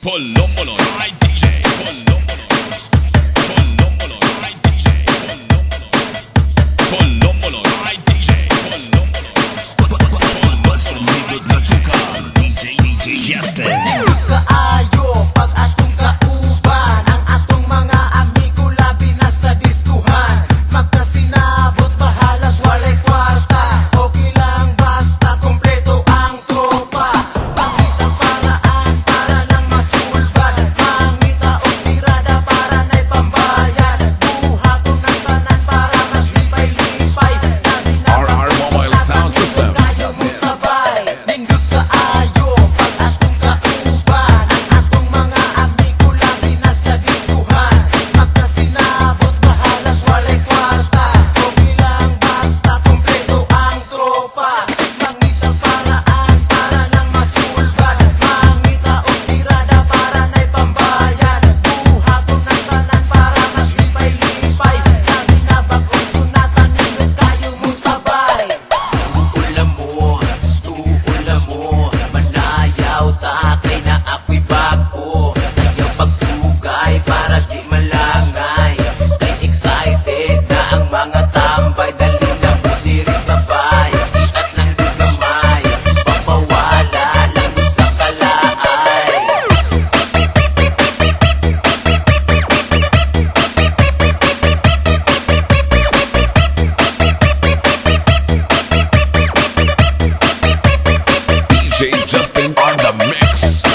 Polomolo, my DJ. Polomolo, Polomolo, my DJ. Polomolo, my DJ. Polomolo, sumigot na tukal. DJ Justin. Kaayo pag atong kauban ang atong mga amigo labi na sa diskuhan. Magkasinabot bahalat walay kwarta. Okay lang basta kompleto ang tropa. Pangita paraan para lang masulbad. Mangita o tirada para na'y pambayad. Buhaton ng tanan para maglipay-lipay. RR Mobile Sound System. Kayo mo sabay. Nindot kaayo pag atong kauban ang atong mga amigo labi na sa diskuhan. Magkasinabot bahalat walay kwarta. Okay lang basta kompleto ang tropa. Mangita paraan para lang masulbad. Mangita o tirada para na'y pambayad. Buhaton ng tanan para maglipay-lipay. Labi na bagong sunatan nindot kayo mo sabay. Tuulam mo, manayaw ta kay na ako'y bago. Iyang pagtugay para di malangay. Kay excited na ang mga tambay. Dali na budiris na bay. Iat lang di gamay. Papawala lang dun sa kalaay. DJ Justin on the mix.